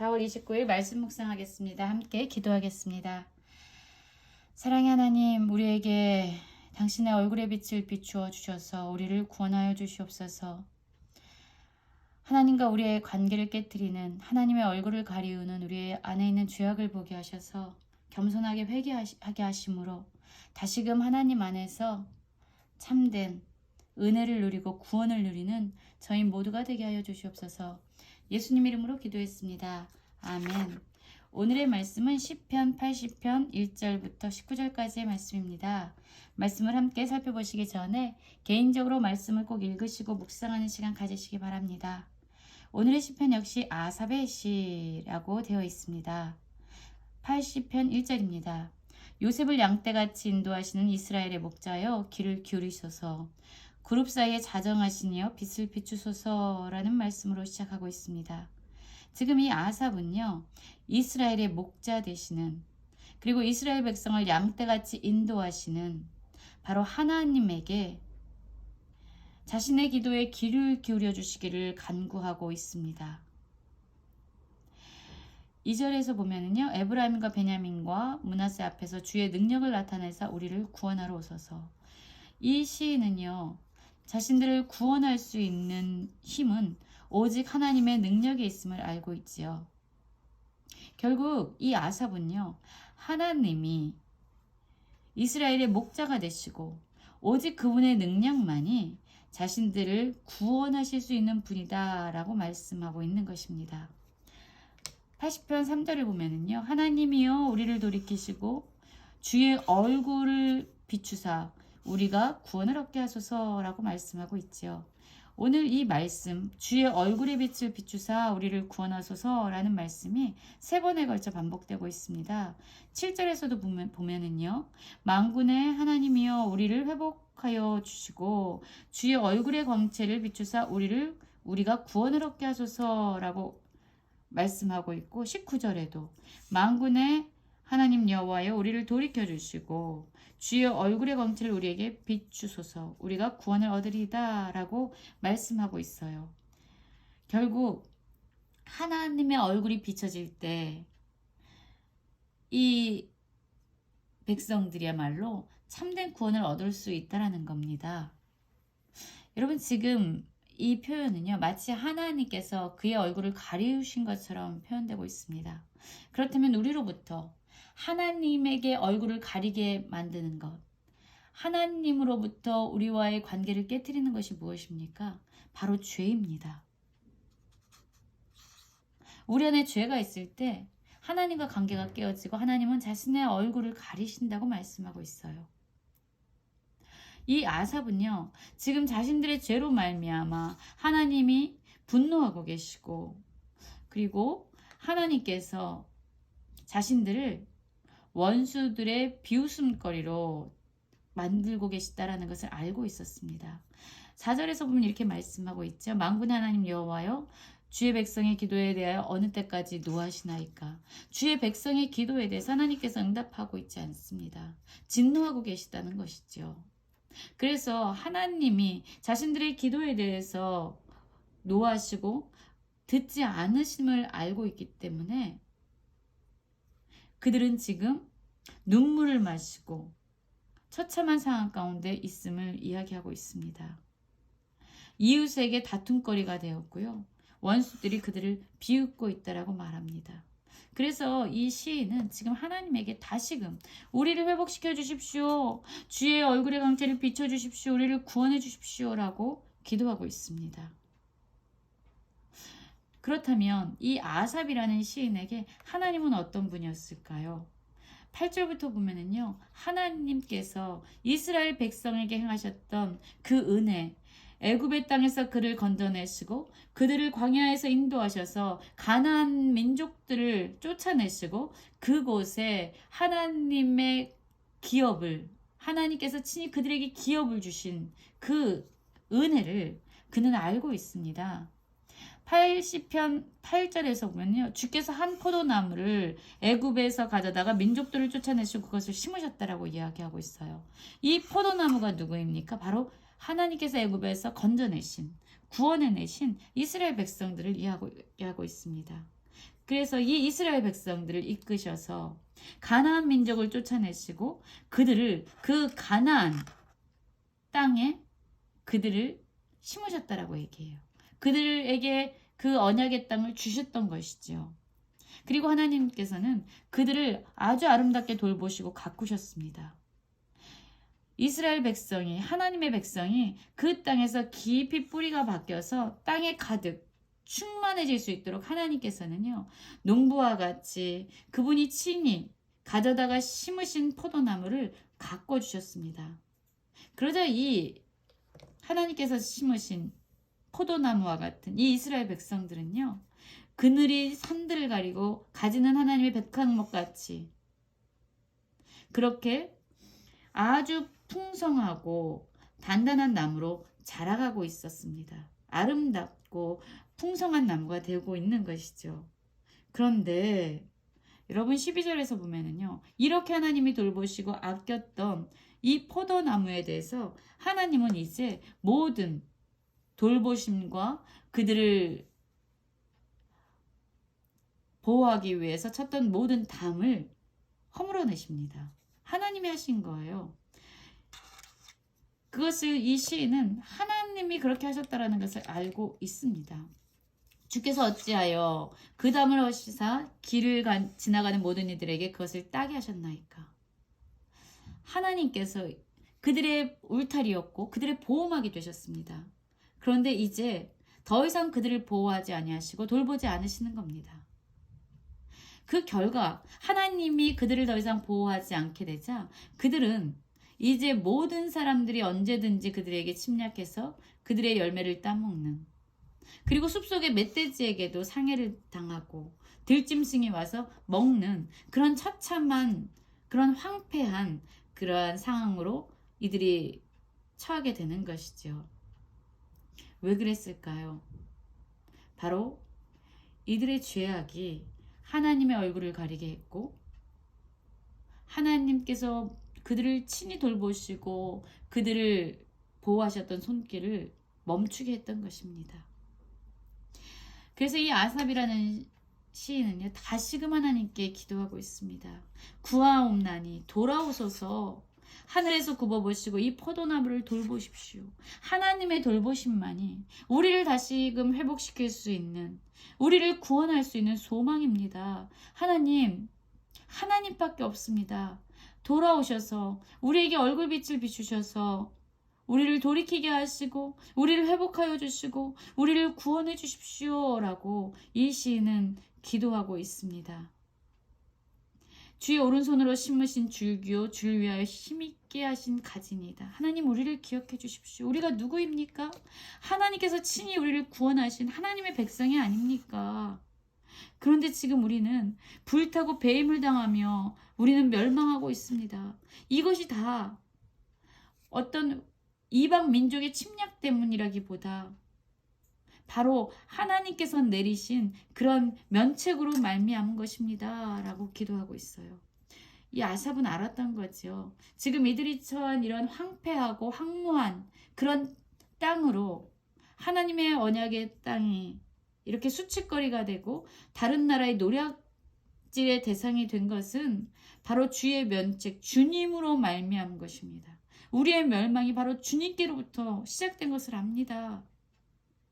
4월 29일 말씀 묵상하겠습니다. 함께 기도하겠습니다. 사랑의 하나님, 우리에게 당신의 얼굴의 빛을 비추어 주셔서 우리를 구원하여 주시옵소서. 하나님과 우리의 관계를 깨뜨리는, 하나님의 얼굴을 가리우는 우리의 안에 있는 죄악을 보게 하셔서 겸손하게 회개하게 하심으로 다시금 하나님 안에서 참된 은혜를 누리고 구원을 누리는 저희 모두가 되게 하여 주시옵소서. 예수님 이름으로 기도했습니다. 아멘. 오늘의 말씀은 시편 80편 1절부터 19절까지의 말씀입니다. 말씀을 함께 살펴보시기 전에 개인적으로 말씀을 꼭 읽으시고 묵상하는 시간 가지시기 바랍니다. 오늘의 시편 역시 아삽의 시라고 되어 있습니다. 80편 1절입니다. 요셉을 양떼같이 인도하시는 이스라엘의 목자여 귀를 기울이소서. 그룹 사이에 자정하시니여 빛을 비추소서라는 말씀으로 시작하고 있습니다. 지금 이 아삽은요, 이스라엘의 목자 되시는, 그리고 이스라엘 백성을 양떼같이 인도하시는 바로 하나님에게 자신의 기도에 귀를 기울여 주시기를 간구하고 있습니다. 2절에서 보면은요, 에브라임과 베냐민과 므낫세 앞에서 주의 능력을 나타내사 우리를 구원하러 오소서. 이 시인은요, 자신들을 구원할 수 있는 힘은 오직 하나님의 능력에 있음을 알고 있지요. 결국 이 아삽은요, 하나님이 이스라엘의 목자가 되시고 오직 그분의 능력만이 자신들을 구원하실 수 있는 분이다 라고 말씀하고 있는 것입니다. 80편 3절을 보면은요, 하나님이여 우리를 돌이키시고 주의 얼굴을 비추사 우리가 구원을 얻게 하소서라고 말씀하고 있지요. 오늘 이 말씀, 주의 얼굴의 빛을 비추사 우리를 구원하소서라는 말씀이 3번에 걸쳐 반복되고 있습니다. 7절에서도 보면은요, 만군의 하나님이여 우리를 회복하여 주시고 주의 얼굴의 광채를 비추사 우리가 구원을 얻게 하소서라고 말씀하고 있고, 19절에도 만군의 하나님 여호와여 우리를 돌이켜 주시고 주의 얼굴의 광채를 우리에게 비추소서 우리가 구원을 얻으리다 라고 말씀하고 있어요. 결국 하나님의 얼굴이 비춰질 때 이 백성들이야말로 참된 구원을 얻을 수 있다라는 겁니다. 여러분, 지금 이 표현은요, 마치 하나님께서 그의 얼굴을 가리우신 것처럼 표현되고 있습니다. 그렇다면 우리로부터 하나님에게 얼굴을 가리게 만드는 것, 하나님으로부터 우리와의 관계를 깨뜨리는 것이 무엇입니까? 바로 죄입니다. 우리 안에 죄가 있을 때 하나님과 관계가 깨어지고 하나님은 자신의 얼굴을 가리신다고 말씀하고 있어요. 이 아삽은요, 지금 자신들의 죄로 말미암아 하나님이 분노하고 계시고, 그리고 하나님께서 자신들을 원수들의 비웃음거리로 만들고 계시다라는 것을 알고 있었습니다. 4절에서 보면 이렇게 말씀하고 있죠. 만군의 하나님 여호와여 주의 백성의 기도에 대하여 어느 때까지 노하시나이까. 주의 백성의 기도에 대해서 하나님께서 응답하고 있지 않습니다. 진노하고 계시다는 것이죠. 그래서 하나님이 자신들의 기도에 대해서 노하시고 듣지 않으심을 알고 있기 때문에 그들은 지금 눈물을 마시고 처참한 상황 가운데 있음을 이야기하고 있습니다. 이웃에게 다툼거리가 되었고요. 원수들이 그들을 비웃고 있다라고 말합니다. 그래서 이 시인은 지금 하나님에게 다시금 우리를 회복시켜 주십시오. 주의 얼굴의 광채를 비춰 주십시오. 우리를 구원해 주십시오. 라고 기도하고 있습니다. 그렇다면 이 아삽이라는 시인에게 하나님은 어떤 분이었을까요? 8절부터 보면은요, 하나님께서 이스라엘 백성에게 행하셨던 그 은혜, 애굽의 땅에서 그를 건져내시고 그들을 광야에서 인도하셔서 가나안 민족들을 쫓아내시고 그곳에 하나님의 기업을, 하나님께서 친히 그들에게 기업을 주신 그 은혜를 그는 알고 있습니다. 80편 8절에서 보면요, 주께서 한 포도나무를 애굽에서 가져다가 민족들을 쫓아내시고 그것을 심으셨다라고 이야기하고 있어요. 이 포도나무가 누구입니까? 바로 하나님께서 애굽에서 건져내신, 구원해내신 이스라엘 백성들을 이해하고 있습니다. 그래서 이 이스라엘 백성들을 이끄셔서 가나안 민족을 쫓아내시고 그들을 그 가나안 땅에 그들을 심으셨다라고 얘기해요. 그들에게 그 언약의 땅을 주셨던 것이죠. 그리고 하나님께서는 그들을 아주 아름답게 돌보시고 가꾸셨습니다. 이스라엘 백성이, 하나님의 백성이 그 땅에서 깊이 뿌리가 박혀서 땅에 가득 충만해질 수 있도록 하나님께서는요, 농부와 같이 그분이 친히 가져다가 심으신 포도나무를 가꿔주셨습니다. 그러자 이 하나님께서 심으신 포도나무와 같은 이 이스라엘 백성들은요, 그늘이 산들을 가리고 가지는 하나님의 백향목같이 그렇게 아주 풍성하고 단단한 나무로 자라가고 있었습니다. 아름답고 풍성한 나무가 되고 있는 것이죠. 그런데 여러분 12절에서 보면은요, 이렇게 하나님이 돌보시고 아꼈던 이 포도나무에 대해서 하나님은 이제 모든 돌보심과 그들을 보호하기 위해서 쳤던 모든 담을 허물어내십니다. 하나님이 하신 거예요. 그것을 이 시인은 하나님이 그렇게 하셨다라는 것을 알고 있습니다. 주께서 어찌하여 그 담을 허시사 길을 지나가는 모든 이들에게 그것을 따게 하셨나이까. 하나님께서 그들의 울타리였고 그들의 보호막이 되셨습니다. 그런데 이제 더 이상 그들을 보호하지 아니하시고 돌보지 않으시는 겁니다. 그 결과 하나님이 그들을 더 이상 보호하지 않게 되자 그들은 이제 모든 사람들이 언제든지 그들에게 침략해서 그들의 열매를 따먹는, 그리고 숲속의 멧돼지에게도 상해를 당하고 들짐승이 와서 먹는 그런 처참한, 그런 황폐한 그러한 상황으로 이들이 처하게 되는 것이죠. 왜 그랬을까요? 바로 이들의 죄악이 하나님의 얼굴을 가리게 했고, 하나님께서 그들을 친히 돌보시고 그들을 보호하셨던 손길을 멈추게 했던 것입니다. 그래서 이 아삽이라는 시인은요, 다시금 하나님께 기도하고 있습니다. 구하옵나니 돌아오소서. 하늘에서 굽어보시고 이 포도나무를 돌보십시오. 하나님의 돌보심만이 우리를 다시금 회복시킬 수 있는, 우리를 구원할 수 있는 소망입니다. 하나님밖에 없습니다. 돌아오셔서 우리에게 얼굴빛을 비추셔서 우리를 돌이키게 하시고 우리를 회복하여 주시고 우리를 구원해 주십시오 라고 이 시인은 기도하고 있습니다. 주의 오른손으로 심으신 줄기요 줄 위하여 힘있게 하신 가지니다. 하나님, 우리를 기억해 주십시오. 우리가 누구입니까? 하나님께서 친히 우리를 구원하신 하나님의 백성이 아닙니까? 그런데 지금 우리는 불타고 배임을 당하며 우리는 멸망하고 있습니다. 이것이 다 어떤 이방 민족의 침략 때문이라기보다 바로 하나님께서 내리신 그런 면책으로 말미암은 것입니다 라고 기도하고 있어요. 이 아삽은 알았던 거죠. 지금 이들이 처한 이런 황폐하고 황무한 그런 땅으로 하나님의 언약의 땅이 이렇게 수치거리가 되고 다른 나라의 노략질의 대상이 된 것은 바로 주의 면책, 주님으로 말미암은 것입니다. 우리의 멸망이 바로 주님께로부터 시작된 것을 압니다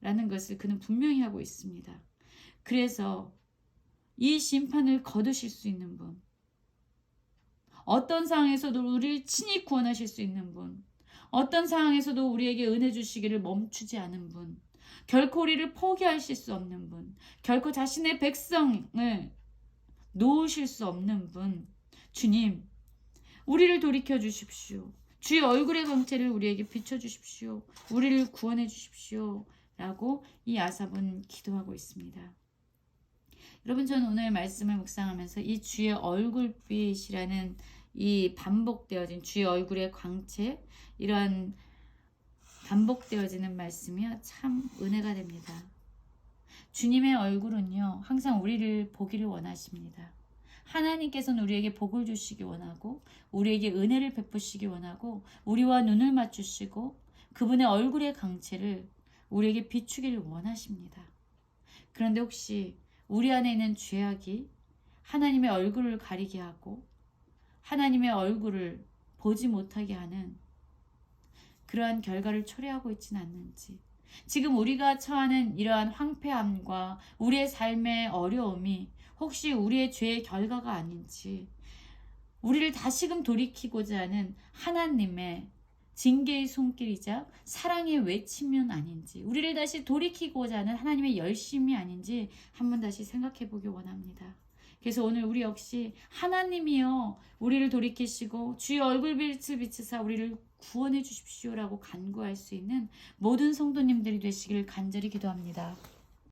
라는 것을 그는 분명히 하고 있습니다. 그래서 이 심판을 거두실 수 있는 분, 어떤 상황에서도 우리를 친히 구원하실 수 있는 분, 어떤 상황에서도 우리에게 은혜 주시기를 멈추지 않은 분, 결코 우리를 포기하실 수 없는 분, 결코 자신의 백성을 놓으실 수 없는 분, 주님, 우리를 돌이켜 주십시오. 주의 얼굴의 광채를 우리에게 비춰주십시오. 우리를 구원해 주십시오 라고 이 아삽은 기도하고 있습니다. 여러분, 저는 오늘 말씀을 묵상하면서 이 주의 얼굴빛이라는 이 반복되어진 주의 얼굴의 광채, 이런 반복되어지는 말씀이요, 참 은혜가 됩니다. 주님의 얼굴은요, 항상 우리를 보기를 원하십니다. 하나님께서는 우리에게 복을 주시기 원하고 우리에게 은혜를 베푸시기 원하고 우리와 눈을 맞추시고 그분의 얼굴의 광채를 우리에게 비추기를 원하십니다. 그런데 혹시 우리 안에 있는 죄악이 하나님의 얼굴을 가리게 하고 하나님의 얼굴을 보지 못하게 하는 그러한 결과를 초래하고 있지는 않는지, 지금 우리가 처하는 이러한 황폐함과 우리의 삶의 어려움이 혹시 우리의 죄의 결과가 아닌지, 우리를 다시금 돌이키고자 하는 하나님의 징계의 손길이자 사랑의 외침은 아닌지, 우리를 다시 돌이키고자 하는 하나님의 열심이 아닌지 한번 다시 생각해 보기 원합니다. 그래서 오늘 우리 역시 하나님이여 우리를 돌이키시고 주의 얼굴빛을 비추사 우리를 구원해 주십시오라고 간구할 수 있는 모든 성도님들이 되시길 간절히 기도합니다.